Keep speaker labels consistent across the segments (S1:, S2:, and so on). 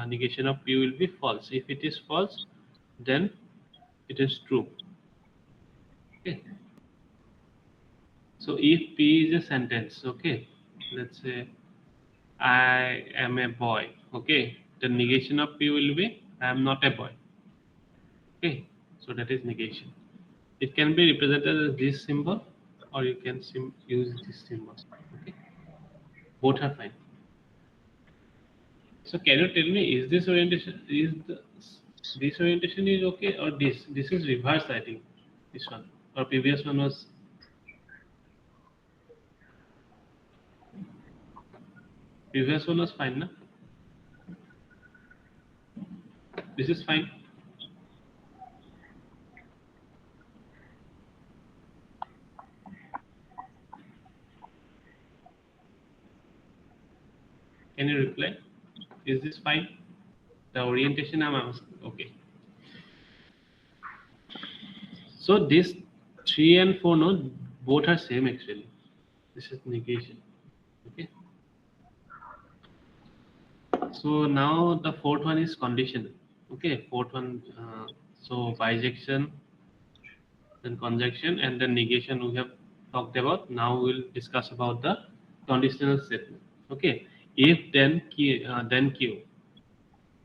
S1: negation of P will be false. If it is false, then it is true. Okay. So if P is a sentence, okay, let's say I am a boy. Okay, the negation of P will be I am not a boy. Okay, so that is negation. It can be represented as this symbol, or you can use this symbol. Okay, both are fine. So can you tell me, is this orientation this orientation is okay, or this is reverse? I think this one or previous one was fine, na? This is fine. Can you reply? Is this fine? The orientation I'm asking. Okay. So this 3 and 4 no, both are same actually. This is negation. Okay. So now the fourth one is conditional. Okay. Fourth one. So bijection, then conjunction, and then negation we have talked about. Now we'll discuss about the conditional statement. Okay. If then Q.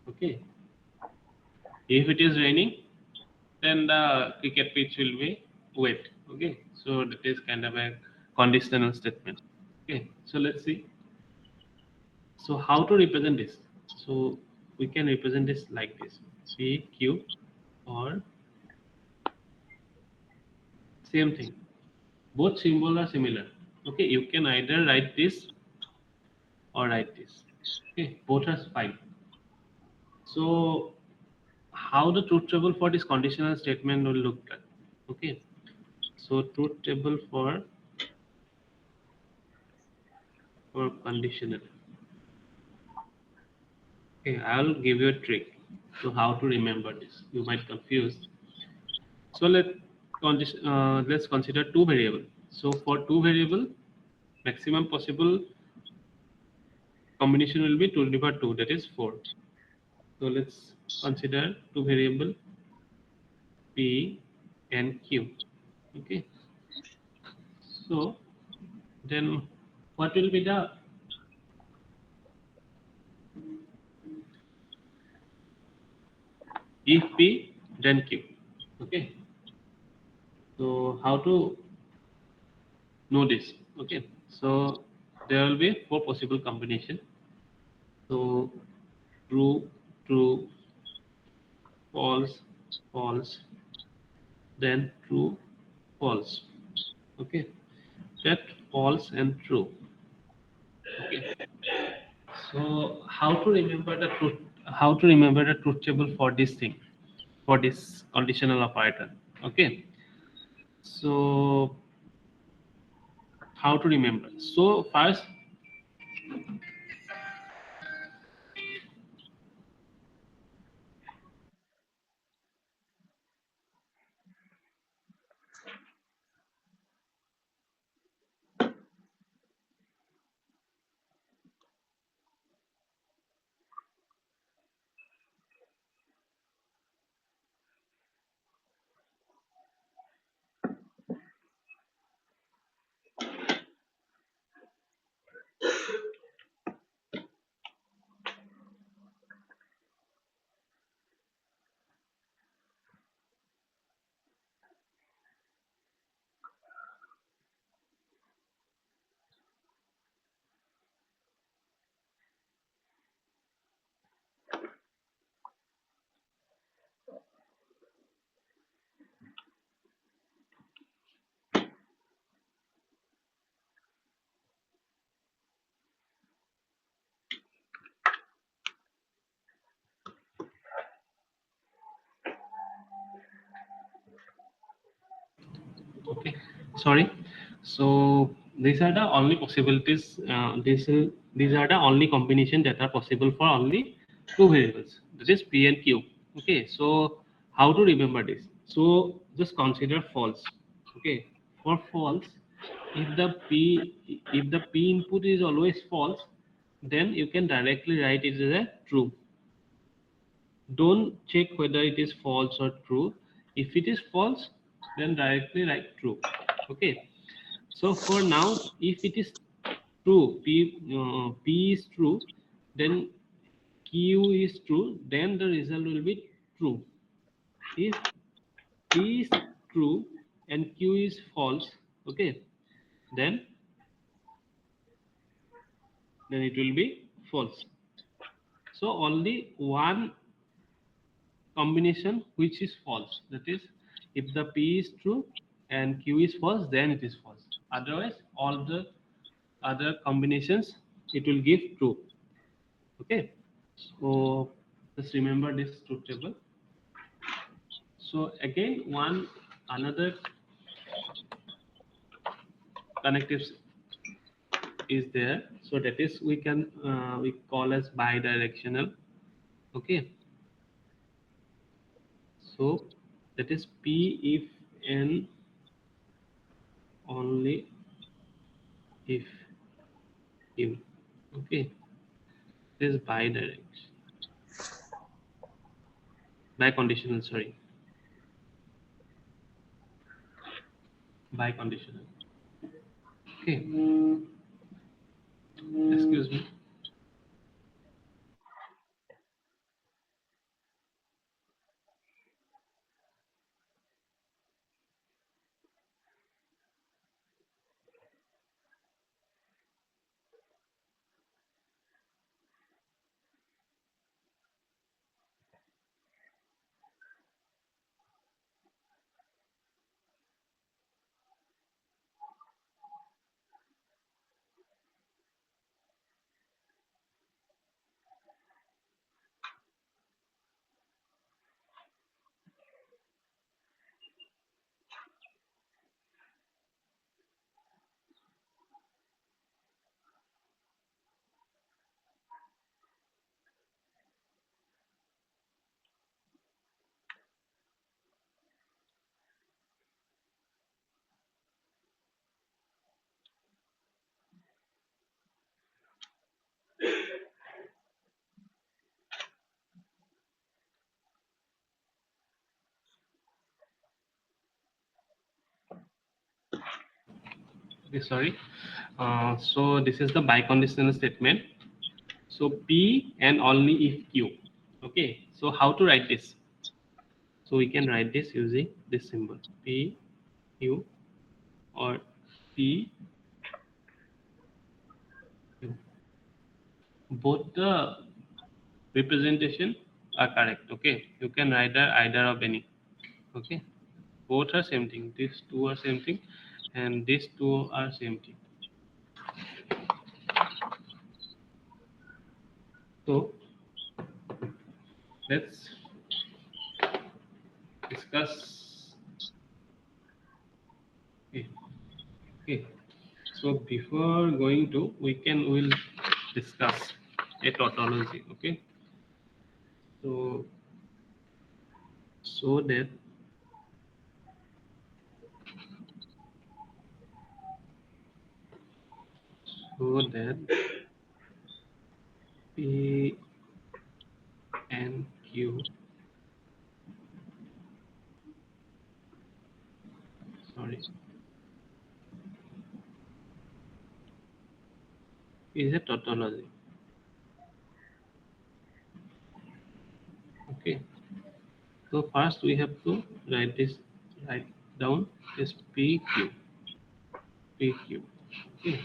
S1: Okay. If it is raining, then the cricket pitch will be wet. Okay, so that is kind of a conditional statement. Okay, so let's see. So how to represent this? So we can represent this like this: P, Q, or same thing. Both symbols are similar. Okay, you can either write this or write this. Okay, both are fine. So how the truth table for this conditional statement will look like? Okay, so truth table for conditional. Okay, I'll give you a trick to how to remember this. You might confuse. So let's consider two variable. So for two variable, maximum possible combination will be 2 to the power 2, that is 4. So let's consider two variable P and Q. Okay. So then what will be the if P then Q? Okay. So how to know this? Okay. So there will be four possible combination. So true, true, false, false, then true, false. Okay, that false and true. Okay, so how to remember the truth? How to remember the truth table for this thing, for this conditional operator? Okay, so how to remember? So first, okay, sorry. So these are the only possibilities. These are the only combination that are possible for only two variables. That is P and Q. Okay. So how to remember this? So just consider false. Okay. For false, if the P input is always false, then you can directly write it as a true. don't check whether it is false or true. If it is false, then directly write true. Okay. So for now, if it is true, P is true, then Q is true, then the result will be true. If P is true and Q is false, okay, then it will be false. So only one combination which is false. That is, if the P is true and Q is false, then it is false. Otherwise, all the other combinations it will give true. Okay. So just remember this truth table. So again, one another connective is there. So that is we call as bidirectional. Okay. So that is P if N only if Q. Okay. This is bidirectional. Biconditional, sorry. Biconditional. Okay. Excuse me. Okay, sorry. So this is the biconditional statement. So P and only if Q. Okay. So how to write this? So we can write this using this symbol P Q or P Q. Both the representation are correct. Okay. You can write either of any. Okay. Both are same thing. These two are same thing, and these two are same thing. So let's discuss. Okay. Okay. So before going to, we'll discuss a tautology. Okay. So so that so that P and Q, sorry, is a tautology. Okay. So first we have to write down this PQ. PQ. Okay.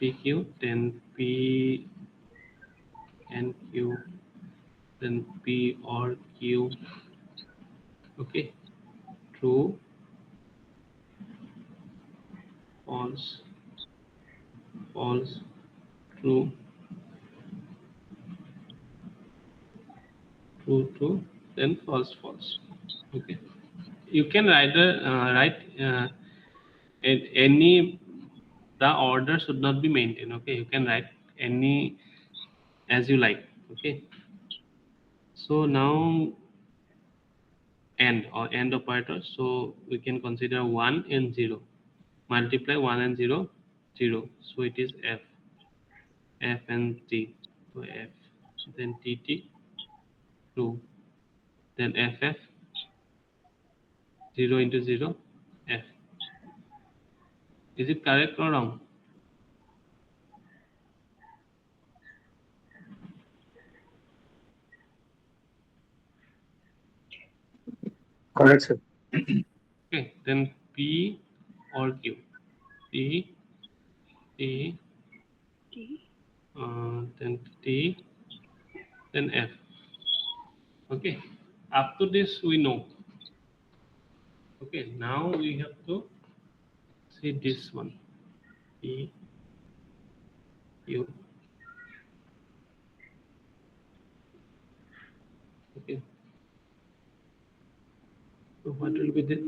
S1: PQ, then P and Q, then P or Q. Okay. True, false, false, true, true, true, then false, false. Okay. You can write in any, the order should not be maintained. Okay. You can write any as you like. Okay. So now end operator. So we can consider 1 and 0. Multiply 1 and 0, 0. So it is F. F and T. So F. Then TT, 2. then ff, 0 into 0, f. Is it correct or wrong?
S2: Correct, sir.
S1: Okay, then P or Q. P, T, then T, then F. Okay, up to this we know. Okay, now we have to see this one. P, Q. Okay, so what will be the?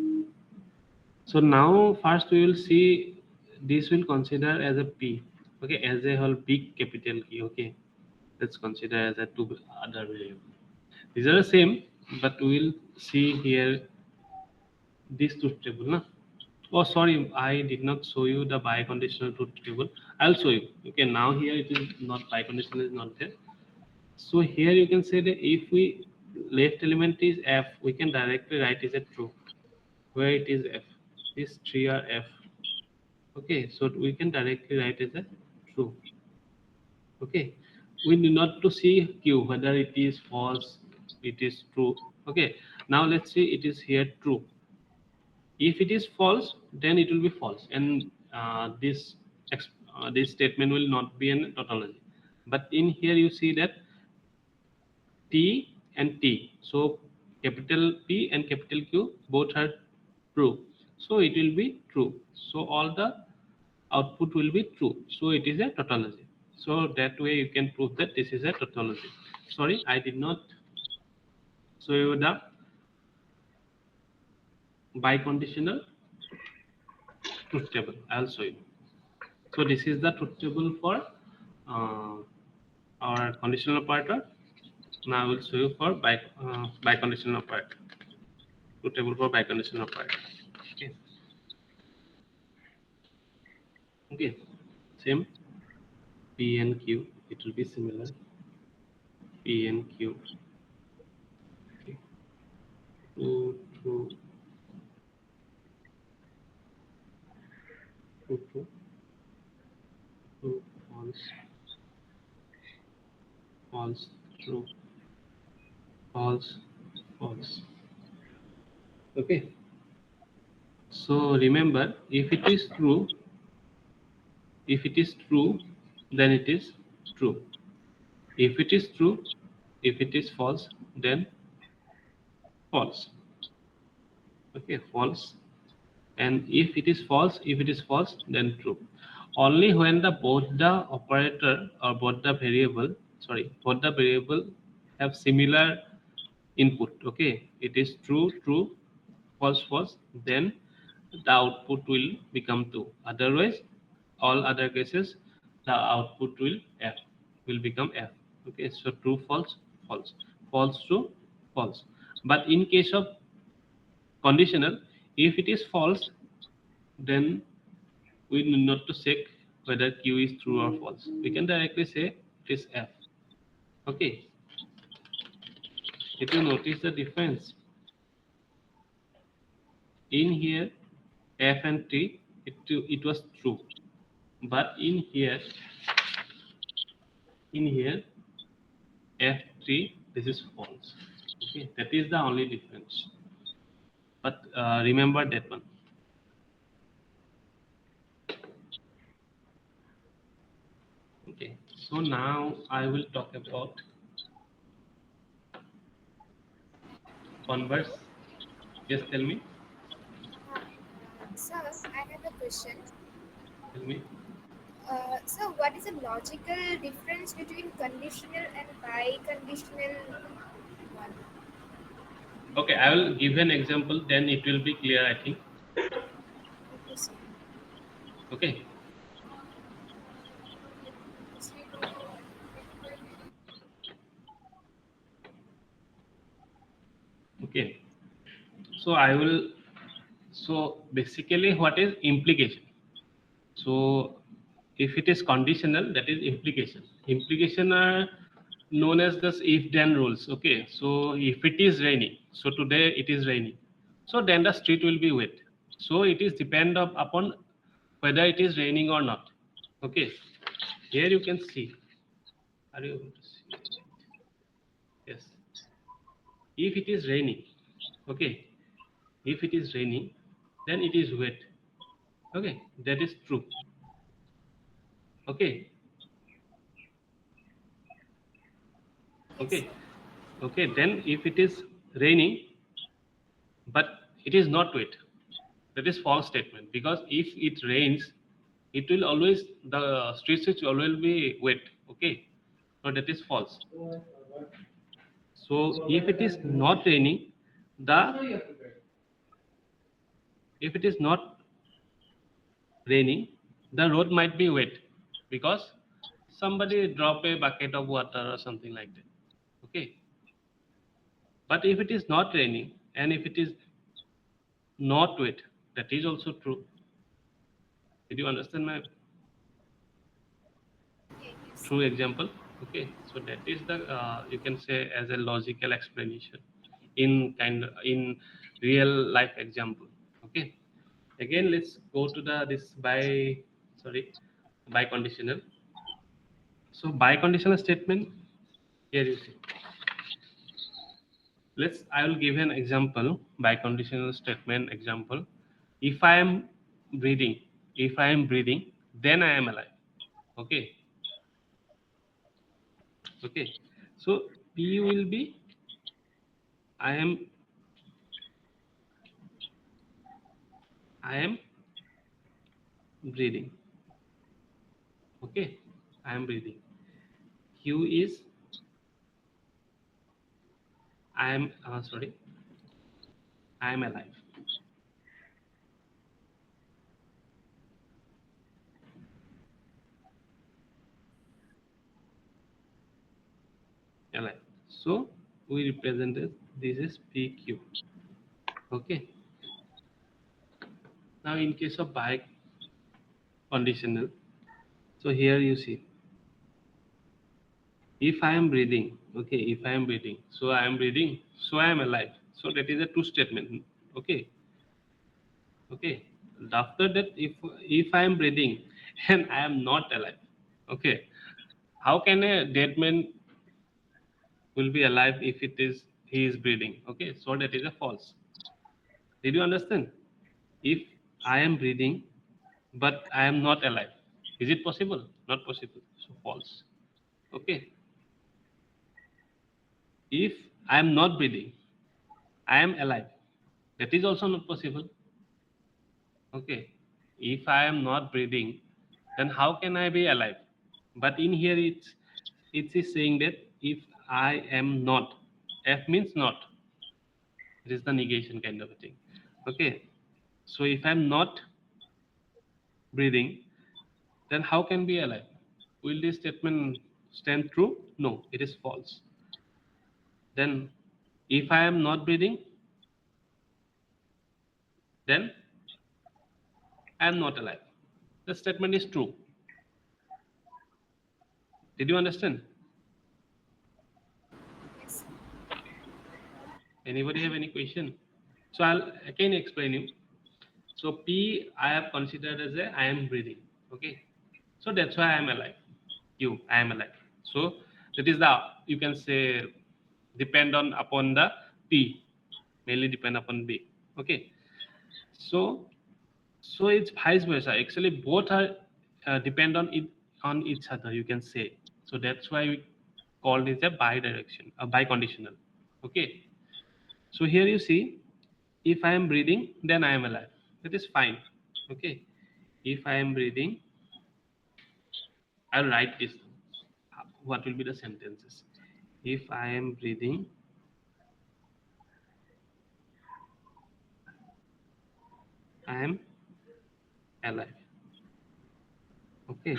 S1: So now first we will see this will consider as a P. Okay, as a whole big capital P. Okay, let's consider as a two other variable. These are the same, but we will see here this truth table. Na? Oh, sorry, I did not show you the biconditional truth table. I'll show you. Okay, now here it is not biconditional is not there. So here you can say that if we left element is F, we can directly write is a true. Where it is F, these three are F. Okay, so we can directly write as a true. Okay, we need not to see Q whether it is false, it is true. Okay, now let's see it is here true. If it is false, then it will be false, and this statement will not be an tautology. But in here you see that T and T, so capital P and capital Q both are true, so it will be true. So all the output will be true. So it is a tautology. So that way you can prove that this is a tautology. Sorry, I did not show you the biconditional truth table. I'll show you. So this is the truth table for uh, our conditional operator. Now I will show you for biconditional operator. Truth table for biconditional operator. Okay. Okay. Same P and Q. It will be similar. P and Q. Okay. True, true, true, true, true, false, false, true, false, false. Okay. So remember, if it is true, then it is true. If it is true, if it is false, then false. Okay, false. And if it is false, then true. Only when the both the operator or both the variable, both the variable have similar input. Okay, it is true, true, false, false. Then the output will become 2. Otherwise, all other cases, the output will F, will become F. Okay, so true, false, false, false, true, false. But in case of conditional, if it is false, then we need not to check whether Q is true or false. We can directly say it is F. Okay, if you notice the difference in here, F and T, it was true, but in here F3, this is false. Okay, that is the only difference. But remember that one. Okay, so now I will talk about converse. Yes, tell me.
S3: Sir, I have a question.
S1: Tell me.
S3: So, what is the logical difference between conditional and biconditional one?
S1: Okay, I will give an example. Then it will be clear, I think.
S3: Okay, sir.
S1: Okay. Okay. So I will. So basically, what is implication? So if it is conditional, that is implication. Implication are known as this if then rules. Okay, so if it is raining, so today it is raining, so then the street will be wet. So it is depend upon whether it is raining or not. Okay, here you can see. Are you able to see it? Yes. If it is raining, okay, if it is raining, then it is wet. Okay, that is true. Okay,
S3: Yes,
S1: okay,
S3: sir.
S1: okay. Then if it is raining, but it is not wet, that is false statement, because if it rains, it will always, the streets will always be wet. Okay, so that is false. So if it is not raining, the if it is not raining, the road might be wet because somebody drop a bucket of water or something like that. Okay, but if it is not raining and if it is not wet, that is also true. Did you understand my
S3: Yeah, yes,
S1: true example? Okay, so that is the you can say as a logical explanation in real life example. Okay, again let's go to the this by sorry by conditional. So by conditional statement, here you see. Let's I will give an example by conditional statement example. If I am breathing, if I am breathing, then I am alive. Okay, okay. So P will be I am I am breathing. Okay, I am breathing. Q is I am sorry, I am alive. Alive. So we represent this is PQ. Okay. Now in case of bi conditional, so here you see if I am breathing, okay, if I am breathing, so I am breathing, so I am alive, so that is a true statement. Okay, okay. After that, if I am breathing and I am not alive, okay, how can a dead man will be alive if it is he is breathing? Okay, so that is a false. Did you understand? If I am breathing but I am not alive, is it possible? Not possible, so false. Okay, if I am not breathing, I am alive, that is also not possible. Okay, if I am not breathing, then how can I be alive? But in here it is saying that if I am not, F means not. It is the negation kind of a thing. Okay, so if I'm not breathing, then how can be alive? Will this statement stand true? No, it is false. Then if I am not breathing, then I am not alive. The statement is true. Did you understand?
S3: yes,
S1: Anybody have any question? So I'll again explain you. So P I have considered as a I am breathing. Okay. So that's why I am alive. You, I am alive. So that is the you can say depend on upon the P, mainly depend upon B. Okay. So so it's vice versa. Actually, both are depend on each other. You can say. So that's why we call this a bi-direction, a bi-conditional. Okay. So here you see, if I am breathing, then I am alive. That is fine. Okay. If I am breathing, I'll write this. What will be the sentences? If I am breathing, I am alive. Okay.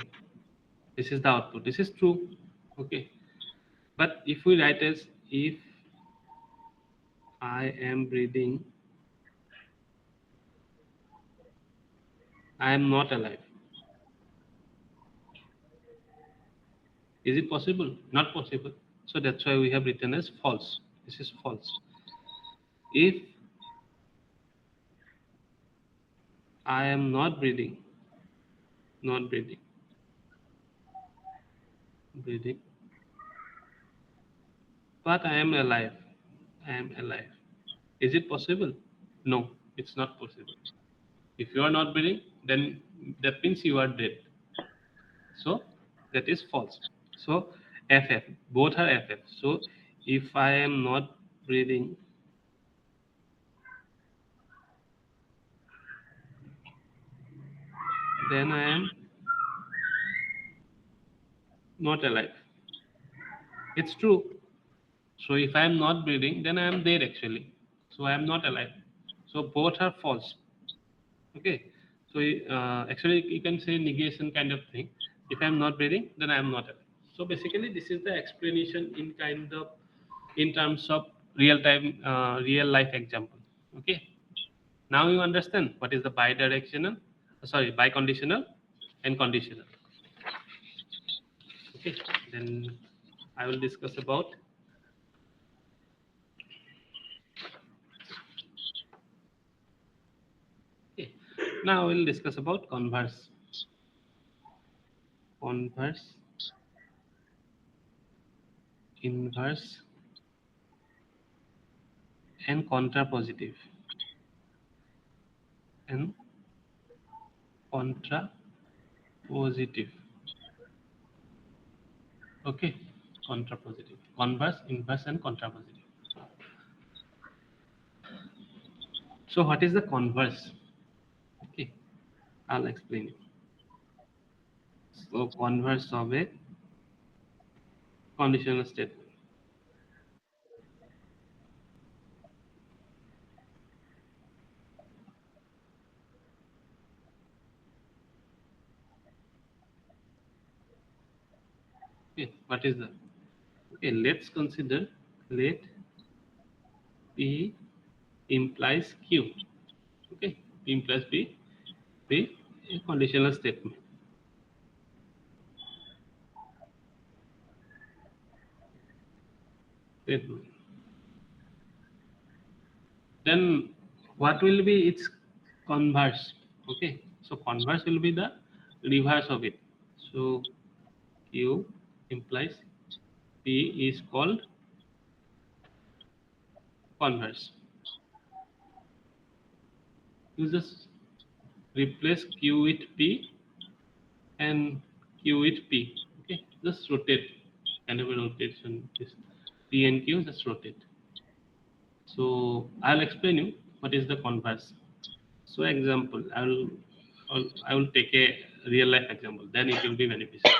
S1: This is the output. This is true. Okay. But if we write as if I am breathing, I am not alive. Is it possible? Not possible. So that's why we have written as false. This is false. If I am not breathing, breathing, but I am alive. I am alive. Is it possible? No, it's not possible. If you are not breathing, then that means you are dead. So that is false. So FF, both are FF. So if I am not breathing, then I am not alive. It's true. So if I am not breathing, then I am dead actually. So I am not alive. So both are false. Okay. So actually you can say negation kind of thing. If I am not breathing, then I am not alive. So basically this is the explanation in kind of in terms of real time real life example. Okay. Now you understand what is the bidirectional, biconditional and conditional. Okay. Then I will discuss about. Okay. Now we'll discuss about converse, inverse, and contrapositive. And contrapositive. Okay. Contrapositive. Converse, inverse, and contrapositive. So what is the converse? Okay. I'll explain it. So converse of a conditional statement. Okay. What is that? Okay. Let's consider let P implies Q. Okay. P implies P a conditional statement. Statement. Then what will be its converse? Okay. So converse will be the reverse of it. So Q implies P is called converse. You just replace Q with P and Q with P. Okay, just rotate. Kind of a rotation. This P and Q just rotate. So I'll explain you what is the converse. So example, I will take a real life example. Then it will be beneficial.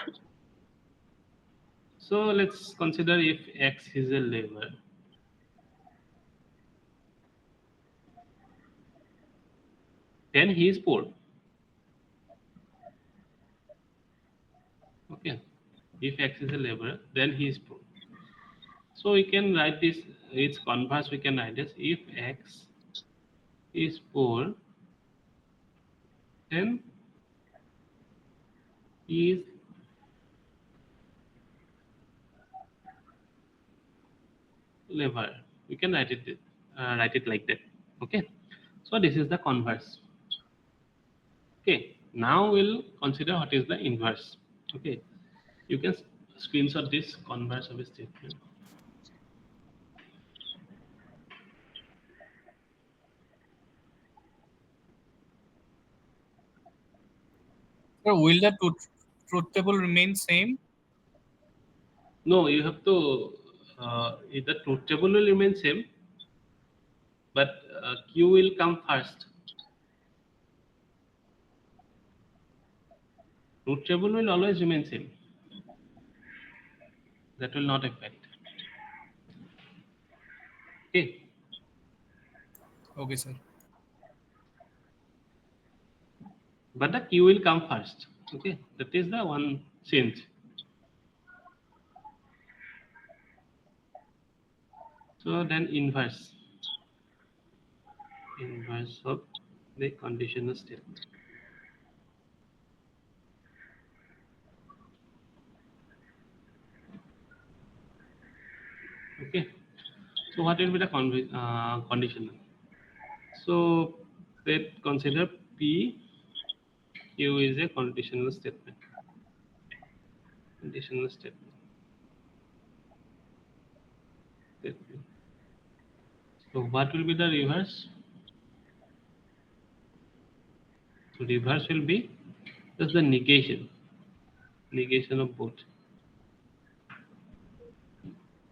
S1: So let's consider if X is a lever. Then he is poor. Okay. If X is a lever, then he is poor. So we can write this, its converse we can write this, if X is poor, then he is lever. We can write it like that. Okay. So this is the converse. Okay. Now we'll consider what is the inverse. Okay. You can screenshot this converse of a statement.
S4: So will the truth table remain same?
S1: No, you have to. The truth table will remain same, but Q will come first. Truth table will always remain same. That will not affect. Okay.
S4: Okay, sir.
S1: But the Q will come first. Okay. That is the one change. So then inverse of the conditional statement. So what will be the conditional? So let's consider P Q is a conditional statement. Conditional statement. So what will be the reverse? So reverse will be just the negation of both.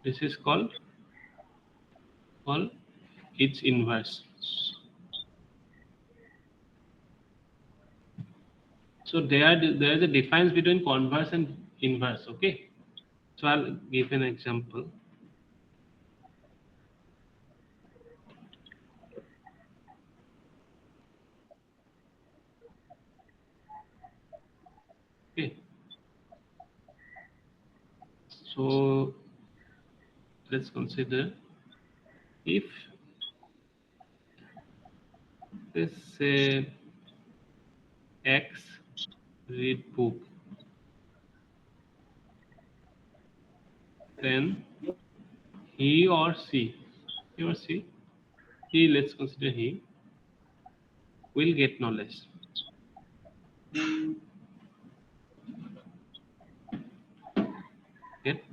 S1: This is called its inverse. So there is a difference between converse and inverse. Okay. So I'll give an example. Okay. So let's consider if let's say X read book, then he or she, let's consider he will get knowledge. Get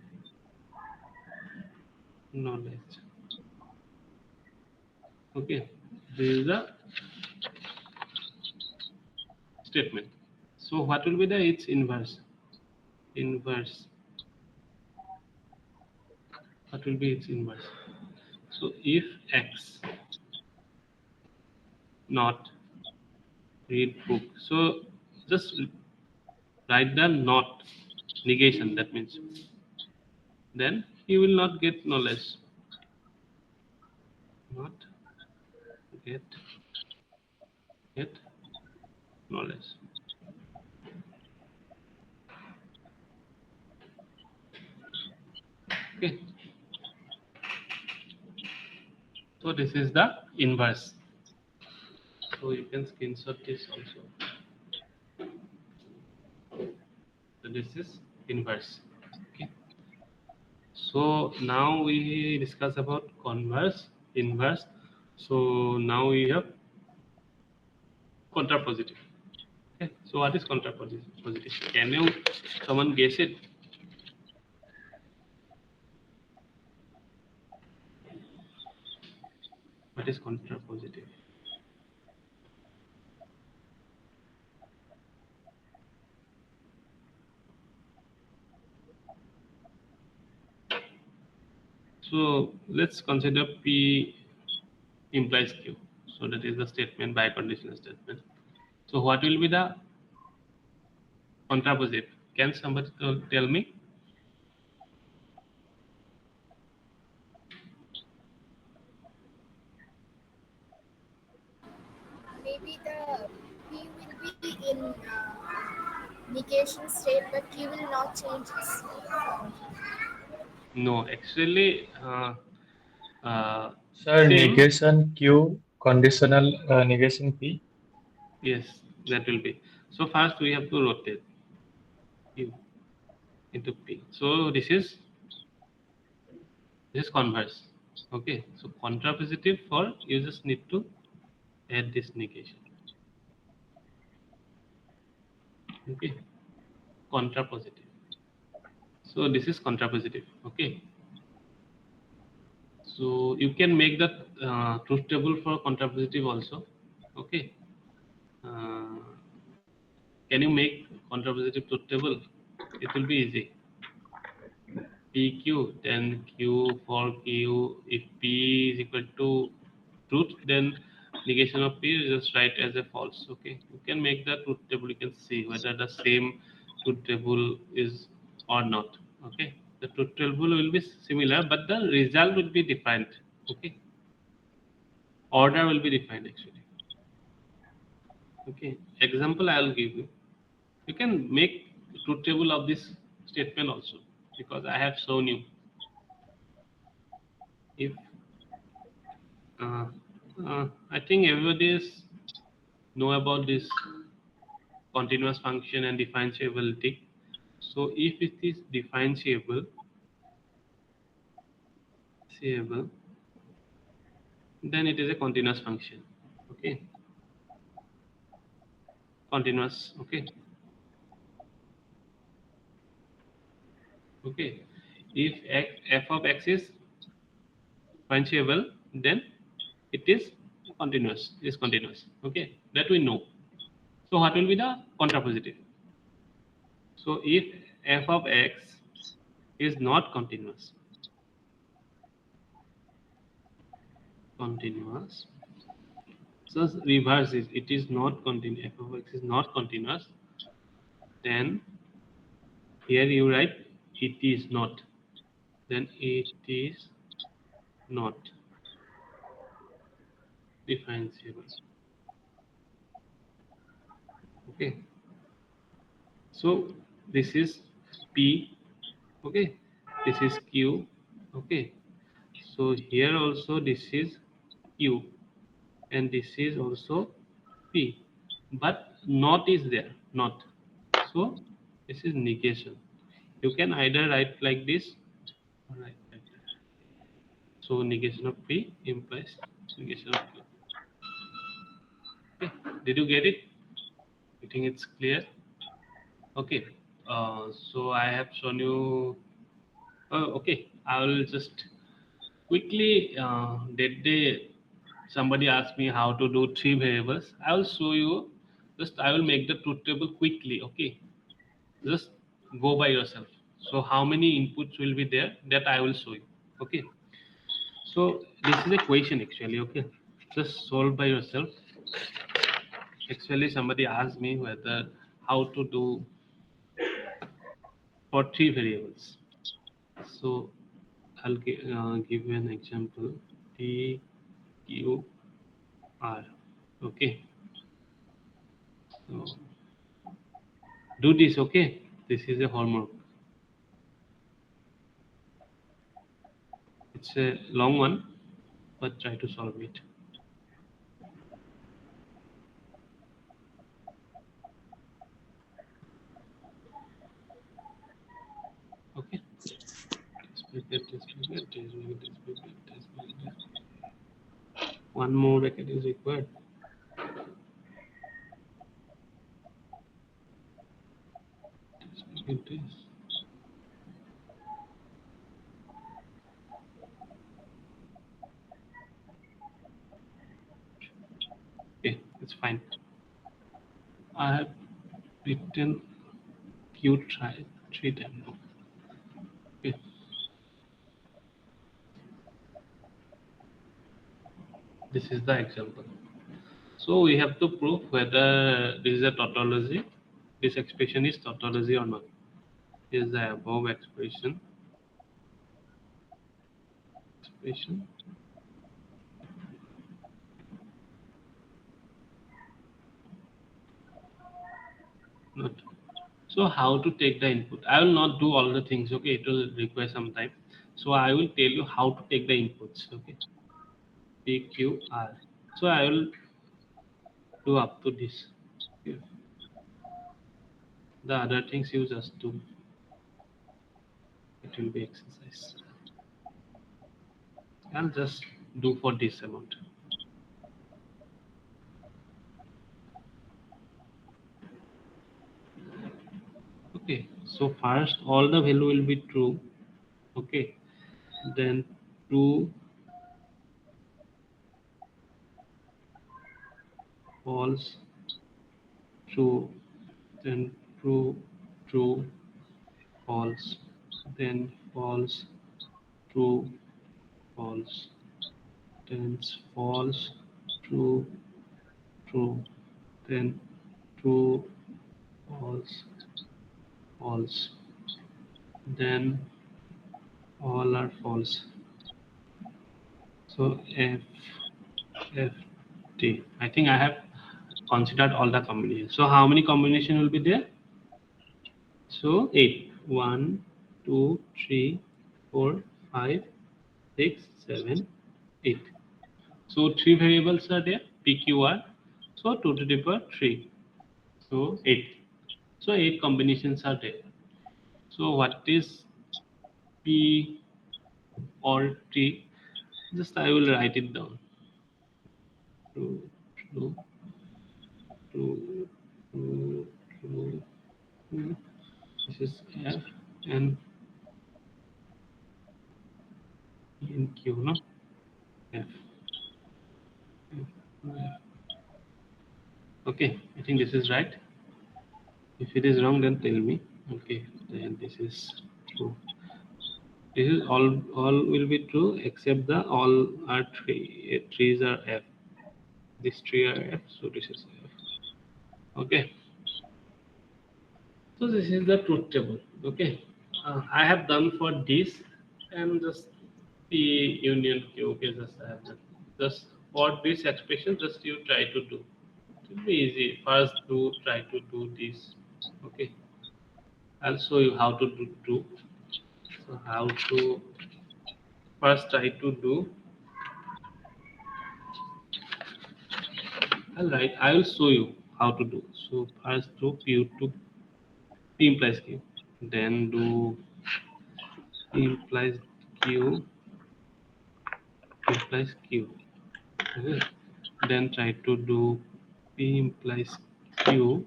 S1: knowledge. Okay, this is the statement. So what will be the its inverse? What will be its inverse? So if X not read book, so just write the not negation. That means then he will not get knowledge. Not get knowledge. Okay. So this is the inverse. So you can screenshot this also. So this is inverse. Okay. So now we discuss about converse, inverse. So now we have contrapositive. Okay. So what is contrapositive? Can you someone guess it? What is contrapositive? So let's consider P implies Q. So that is the statement, biconditional statement. So what will be the contrapositive? Can somebody tell me?
S3: Maybe the P will be in negation state, but Q will not change its form.
S1: No, actually,
S2: Sir,
S1: same.
S2: negation Q, conditional negation P.
S1: Yes, that will be. So first we have to rotate Q into P. So this is converse. Okay, so contrapositive for you just need to add this negation. Okay, contrapositive. So this is contrapositive. Okay. So you can make the truth table for contrapositive also. Okay. Uh, can you make contrapositive truth table? It will be easy. PQ, then Q for Q. If P is equal to truth, then negation of P is just write as a false. Okay. You can make the truth table. You can see whether the same truth table is or not. Okay. The truth table will be similar, but the result will be different. Okay. Order will be defined actually. Okay, example I will give you. You can make truth table of this statement also, because I have shown you. If I think everybody is know about this continuous function and differentiability. So if it is differentiable, then it is a continuous function. Okay, continuous. Okay. Okay, if f of x is differentiable, then it is continuous. Is continuous. Okay, that we know. So what will be the contrapositive? So if f of x is not continuous, so reverse is it is not continuous. F of x is not continuous. Then here you write it is not. Then it is not differentiable. Okay. So this is P. Okay. This is Q. Okay. So here also this is Q and this is also P. But not is there. Not. So this is negation. You can either write like this or write like that. So negation of P implies negation of Q. Okay. Did you get it? I think it's clear. Okay. So I have shown you. Okay. I will just quickly. Did they? Somebody asked me how to do three variables. I will show you. Just I will make the truth table quickly. Okay. Just go by yourself. So how many inputs will be there? That I will show you. Okay. So this is a question actually. Okay. Just solve by yourself. Actually, somebody asked me whether how to do for three variables. So I'll give you an example. P, Q, R. Okay. So do this. Okay. This is a homework. It's a long one, but try to solve it. Okay. One more bracket is required. Okay, it's fine. I have written Q three times now. Okay. This is the example. So we have to prove whether this is a tautology, this expression is tautology or not. Is the above expression not? So how to take the input? I will not do all the things. Okay, it will require some time. So I will tell you how to take the inputs. Okay, P Q R. So I will do up to this. Okay. The other things you just do. It will be exercise. I'll just do for this amount. Okay, so first all the value will be true. Okay, then true, false, true, then true, true, false, then false, true, false, then false, true, true, then true, false, false, then all are false. So F, F, T. I think I have considered all the combinations. So how many combination will be there? So 8. 1, 2, 3, 4, 5, 6, 7, 8. So 3 variables are there, PQR. So 2 to the power 3. So 8. So 8 combinations are there. So what is P or T? Just I will write it down. true, true, true, true, true, true. This is F and in Q, no? F. F. Okay, I think this is right. If it is wrong, then tell me. Okay, then this is true. This is all will be true except the all are trees are F. This tree are F, so this is F. Okay. So this is the truth table. Okay. I have done for this and just the union Q. Okay, just I have done. Just for this expression, just you try to do. It will be easy. First, try to do this. Okay. I'll show you how to do. So how to first try to do. Alright, I will show you how to do. So first do P to P implies Q. Then do P implies Q implies Q. Okay. Then try to do P implies Q.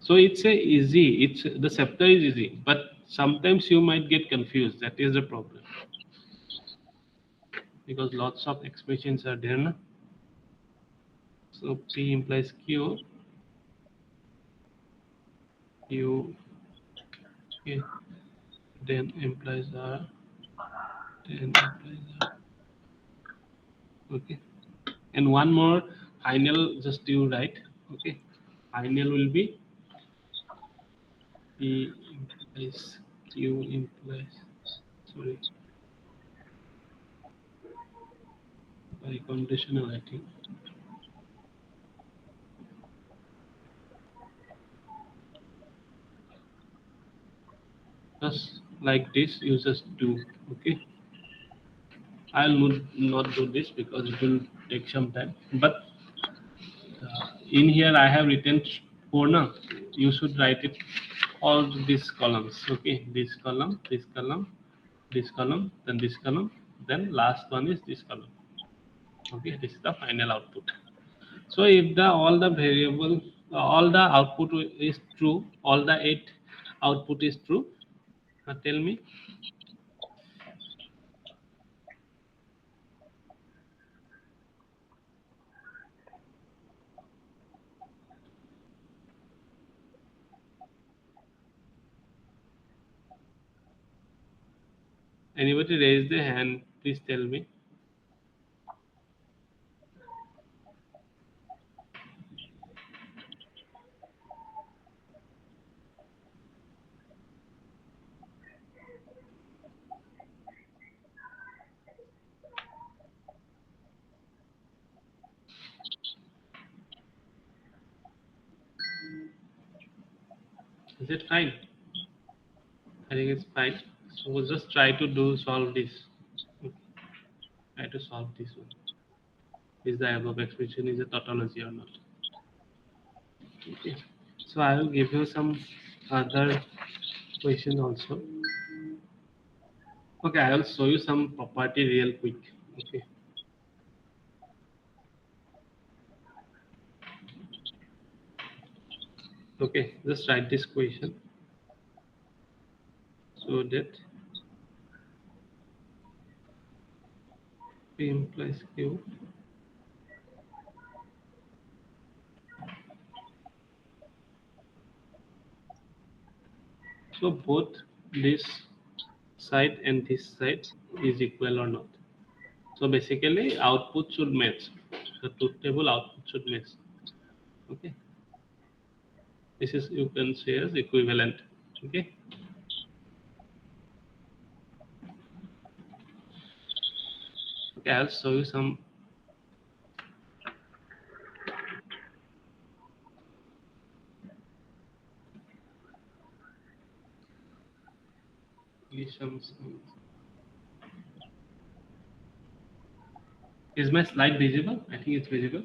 S1: So it's a easy. It's the scepter is easy, but sometimes you might get confused. That is the problem because lots of expressions are there. Na? So P implies Q. Q. Okay. Then implies R. Then implies R. Okay. And one more final just you write. Okay. Final will be P implies Q implies sorry by conditional I think. Just like this you just do. Okay. I'll not do this because it will take some time. But in here I have written four now. You should write it all these columns. Okay, this column, this column, this column, then last one is this column. Okay, this is the final output. So if the all the variable, all the output is true, all the 8 output is true. Tell me. Anybody raise the hand? Please tell me. Is it fine? I think it's fine. So we'll just try to solve this. Okay. Try to solve this one. Is the above expression is a tautology or not? Okay. So I will give you some other question also. Okay, I will show you some property real quick. Okay. Okay, just write this question. So that P implies Q. So both this side and this side is equal or not. So basically output should match. The truth table output should match. Okay. This is you can say as equivalent. Okay. Okay, I'll show you some. Is my slide visible? I think it's visible.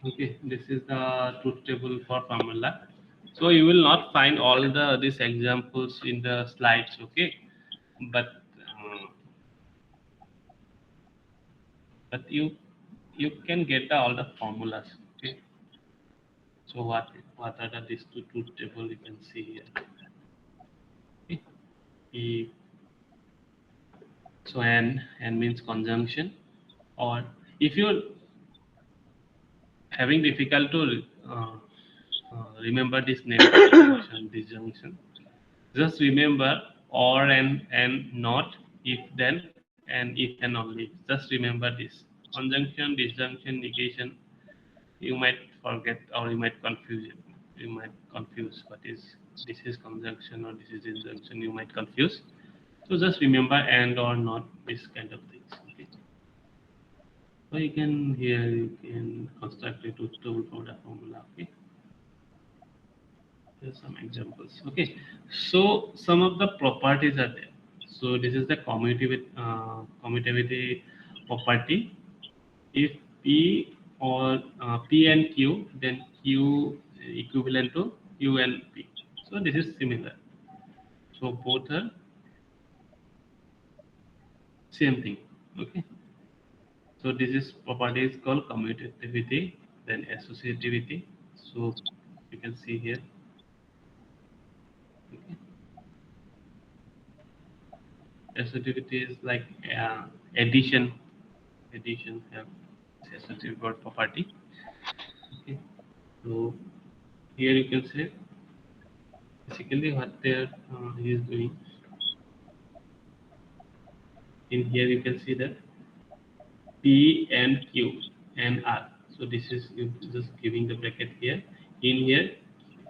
S1: Okay, this is the truth table for formula. So you will not find all these examples in the slides. Okay, but but you can get all the formulas. Okay. So what are these two truth table you can see here. Okay. P, so n means conjunction, or if you're having difficult to remember this name conjunction, disjunction, just remember or and not, if then and if and only. Just remember this conjunction, disjunction, negation. You might forget or you might confuse it. You might confuse what is this is conjunction or this is disjunction. You might confuse. So just remember and or not, this kind of things. Okay. So you can here you can construct a truth table for the formula. Okay. Here's some examples. Okay. So some of the properties are there. So this is the commutativity property. If P or P and Q, then Q equivalent to Q and P. So this is similar. So both are same thing. Okay. So this is property is called commutativity, then associativity. So you can see here. Okay. Associativity is like addition. Addition have associative word property. Okay. So here you can say basically what there he is doing. In here you can see that P and Q and R. So this is you just giving the bracket here. In here,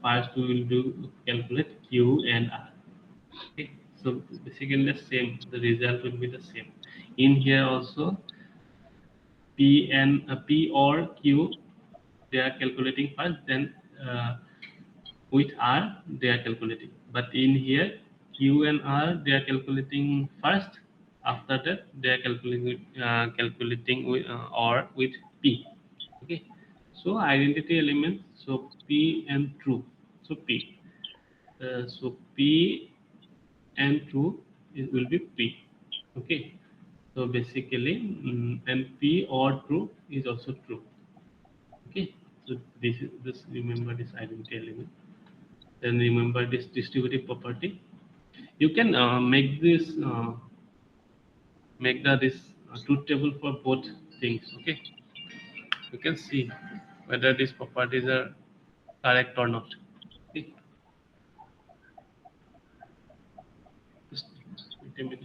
S1: first we will do calculate Q and R. Okay. So basically the same. The result will be the same. In here also P and P or Q, they are calculating first. Then with R they are calculating. But in here Q and R they are calculating first. After that they are calculating with or with P. Okay. So identity elements. So P and true. So P. So P and true it will be P. Okay. So basically, and P or true is also true. Okay. So this remember this identity element. Then remember this distributive property. You can make this truth table for both things. Okay. You can see whether these properties are correct or not. Okay. Just wait a minute.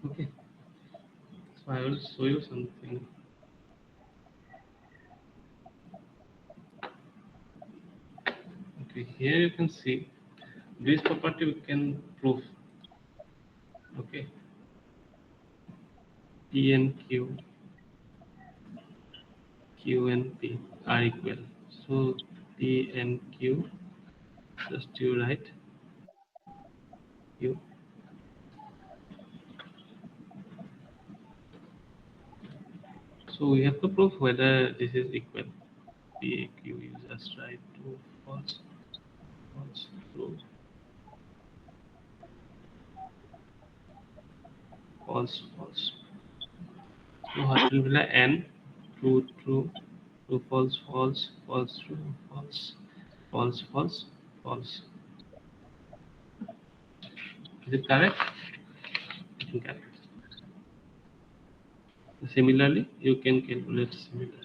S1: Okay. So I will show you something. Okay. Here you can see this property we can prove. Okay. P and Q, Q and P are equal. So P and Q, just you write Q. So we have to prove whether this is equal. P Q, you just write true, false, false, true, false, false. So what will be the N? True, true, true, false, false, false, true, false, false, false, false. Is it correct? I think correct. Similarly, you can calculate similarly.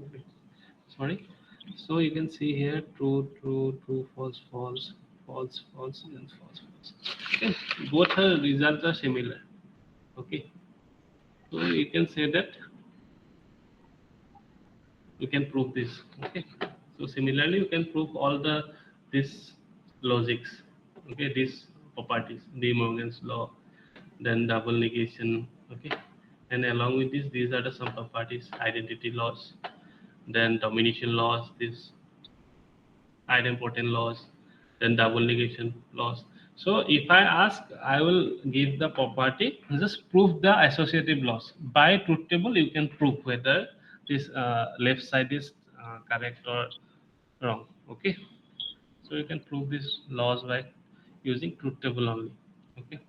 S1: Okay. Sorry. So you can see here true, true, true, false, false, false, false, and false, false. Okay. Both are results are similar. Okay. So you can say that you can prove this. Okay. So similarly, you can prove all this logics. Okay, these properties, De Morgan's law, then double negation. Okay, and along with this, these are the some properties, identity laws, then domination laws, this idempotent laws, then double negation laws. So if I ask, I will give the property, just prove the associative laws. By truth table, you can prove whether this left side is correct or wrong. Okay, so you can prove these laws by using truth table only. Okay,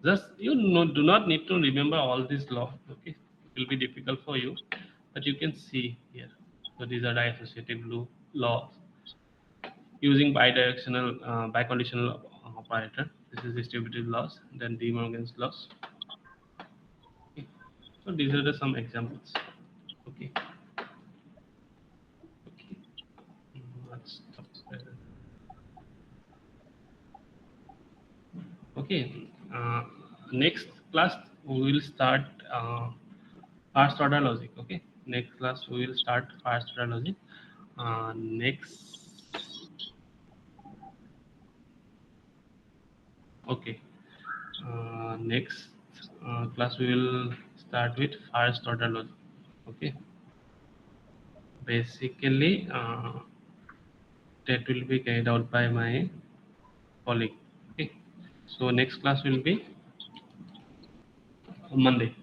S1: just you know, do not need to remember all these laws. Okay, it will be difficult for you, but you can see here. So these are the associative laws using bidirectional biconditional operator. This is distributive laws, then De Morgan's laws. Okay. So these are some examples. Okay. Okay. Let's stop there. Okay. Next class we will start first order logic. Okay. Next class we will start first order logic. Next. Okay. Next class we will start with first order logic. Okay. Basically, that will be carried out by my colleague. Okay. So next class will be on Monday.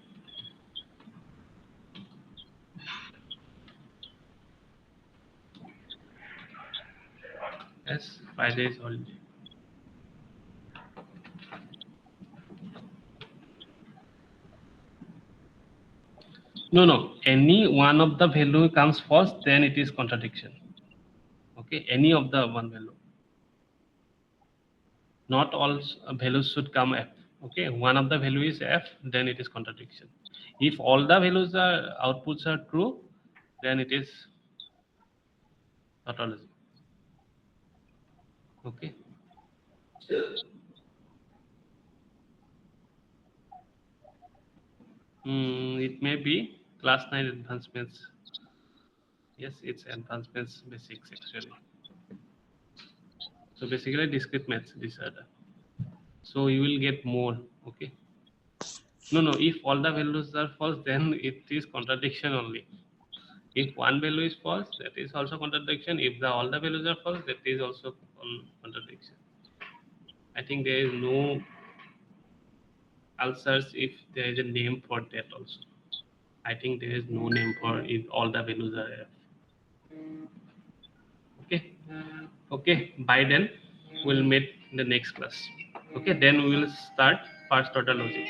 S1: Yes, Friday is holiday. No, no. Any one of the value comes first, then it is contradiction. Okay. Any of the one value. Not all values should come F. Okay. One of the value is F, then it is contradiction. If all the values are outputs are true, then it is tautology. Okay. It may be class 9 advancements. Yes, it's advancements basics actually. So basically discrete maths, this are the. So you will get more. Okay. No, no. If all the values are false, then it is contradiction only. If one value is false, that is also contradiction. If all the values are false, that is also contradiction. I think there is no. I'll search if there is a name for that also. I think there is no name for if all the values are F. Okay. Okay. By then, we'll meet in the next class. Okay. Then we will start first order logic.